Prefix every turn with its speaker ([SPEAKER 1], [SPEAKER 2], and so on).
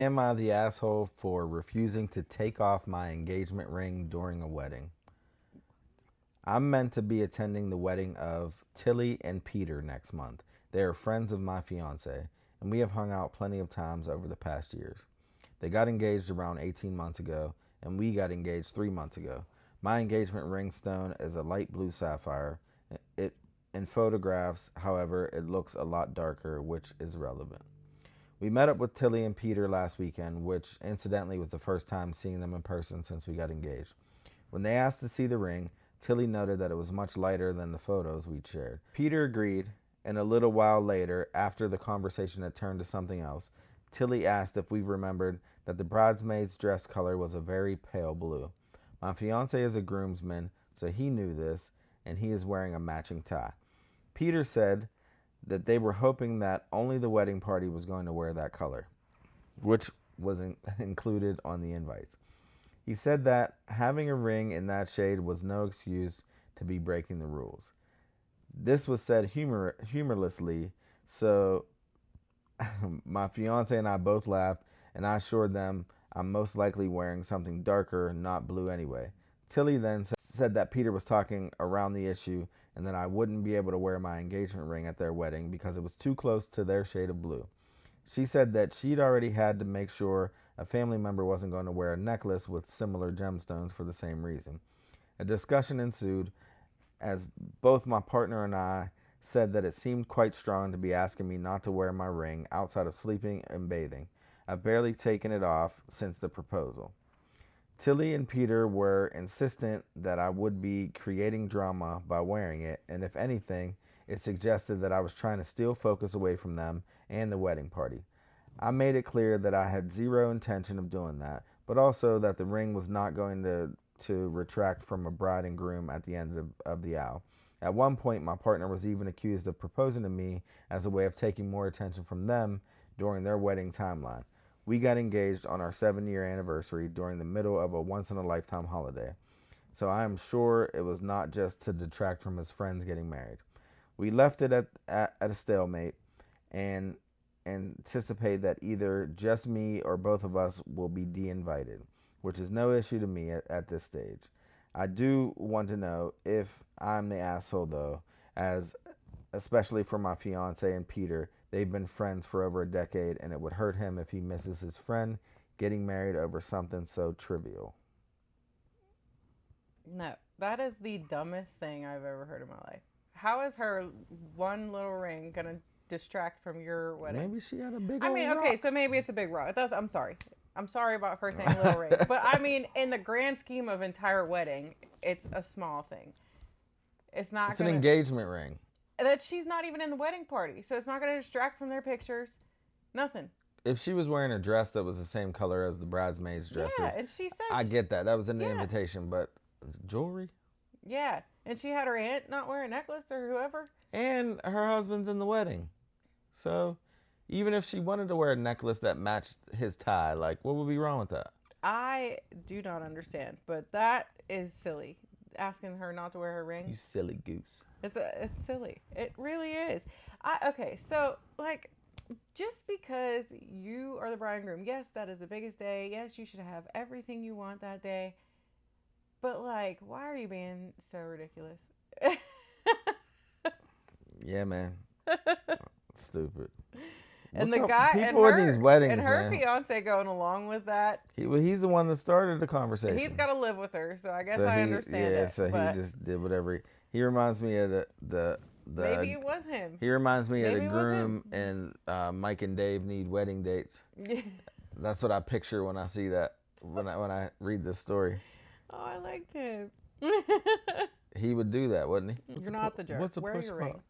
[SPEAKER 1] Am I the asshole for refusing to take off my engagement ring during a wedding? I'm meant to be attending the wedding of Tilly and Peter next month. They are friends of my fiance, and we have hung out plenty of times over the past years. They got engaged around 18 months ago, and we got engaged 3 months ago. My engagement ring stone is a light blue sapphire. It in photographs, however, it looks a lot darker, which is relevant. We met up with Tilly and Peter last weekend, which incidentally was the first time seeing them in person since we got engaged. When they asked to see the ring, Tilly noted that it was much lighter than the photos we'd shared. Peter agreed, and a little while later, after the conversation had turned to something else, Tilly asked if we remembered that the bridesmaid's dress color was a very pale blue. My fiance is a groomsman, so he knew this, and he is wearing a matching tie. Peter said that they were hoping that only the wedding party was going to wear that color, which was included on the invites. He said that having a ring in that shade was no excuse to be breaking the rules. This was said humorlessly, so my fiance and I both laughed, and I assured them I'm most likely wearing something darker, not blue anyway. Tilly then said that Peter was talking around the issue and that I wouldn't be able to wear my engagement ring at their wedding because it was too close to their shade of blue. She said that she'd already had to make sure a family member wasn't going to wear a necklace with similar gemstones for the same reason. A discussion ensued as both my partner and I said that it seemed quite strong to be asking me not to wear my ring outside of sleeping and bathing. I've barely taken it off since the proposal. Tilly and Peter were insistent that I would be creating drama by wearing it, and if anything, it suggested that I was trying to steal focus away from them and the wedding party. I made it clear that I had zero intention of doing that, but also that the ring was not going to retract from a bride and groom at the end of the aisle. At one point, my partner was even accused of proposing to me as a way of taking more attention from them during their wedding timeline. We got engaged on our 7-year anniversary during the middle of a once in a lifetime holiday, so I am sure it was not just to detract from his friends getting married. We left it at a stalemate and anticipate that either just me or both of us will be de-invited, which is no issue to me at this stage. I do want to know if I'm the asshole though, as especially for my fiance and Peter, they've been friends for over a decade and it would hurt him if he misses his friend getting married over something so trivial.
[SPEAKER 2] No, that is the dumbest thing I've ever heard in my life. How is her one little ring gonna distract from your wedding?
[SPEAKER 1] Maybe she had a big
[SPEAKER 2] I mean,
[SPEAKER 1] old
[SPEAKER 2] okay,
[SPEAKER 1] rock.
[SPEAKER 2] so maybe it's a big rock. That's, I'm sorry. I'm sorry about her saying little ring, but I mean, in the grand scheme of entire wedding, it's a small thing. It's not
[SPEAKER 1] It's an
[SPEAKER 2] gonna
[SPEAKER 1] engagement ring.
[SPEAKER 2] that she's not even in the wedding party, so it's not gonna distract from their pictures. Nothing.
[SPEAKER 1] If she was wearing a dress that was the same color as the bridesmaids'
[SPEAKER 2] Yeah,
[SPEAKER 1] dresses,
[SPEAKER 2] and she
[SPEAKER 1] I
[SPEAKER 2] said,
[SPEAKER 1] get that. That was in the
[SPEAKER 2] yeah,
[SPEAKER 1] invitation, but jewelry?
[SPEAKER 2] yeah, and she had her aunt not wear a necklace or whoever.
[SPEAKER 1] And her husband's in the wedding. So even if she wanted to wear a necklace that matched his tie, like what would be wrong with that?
[SPEAKER 2] I do not understand, but that is silly. Asking her not to wear her
[SPEAKER 1] You
[SPEAKER 2] ring,
[SPEAKER 1] silly goose.
[SPEAKER 2] it's silly. It really is. Okay, so like, just because you are the bride and groom, yes, that is the biggest day. Yes, you should have everything you want that day. But like, why are you being so ridiculous?
[SPEAKER 1] Yeah, man. Stupid.
[SPEAKER 2] And
[SPEAKER 1] What's
[SPEAKER 2] the
[SPEAKER 1] up?
[SPEAKER 2] guy
[SPEAKER 1] People in these
[SPEAKER 2] and
[SPEAKER 1] weddings,
[SPEAKER 2] her
[SPEAKER 1] man.
[SPEAKER 2] fiance going along with that.
[SPEAKER 1] He's the one that started the conversation.
[SPEAKER 2] He's got to live with her, so I guess
[SPEAKER 1] So
[SPEAKER 2] I understand it.
[SPEAKER 1] so he
[SPEAKER 2] But
[SPEAKER 1] just did whatever. He reminds me of the
[SPEAKER 2] maybe it was him.
[SPEAKER 1] he reminds me of the
[SPEAKER 2] Maybe it was
[SPEAKER 1] groom and Mike and Dave need wedding dates.
[SPEAKER 2] him.
[SPEAKER 1] That's what I picture when I see that when I read this story.
[SPEAKER 2] Oh, I liked him.
[SPEAKER 1] He would do that, wouldn't he?
[SPEAKER 2] You're not the jerk.
[SPEAKER 1] What's a
[SPEAKER 2] Wear
[SPEAKER 1] push
[SPEAKER 2] your
[SPEAKER 1] pop?
[SPEAKER 2] ring.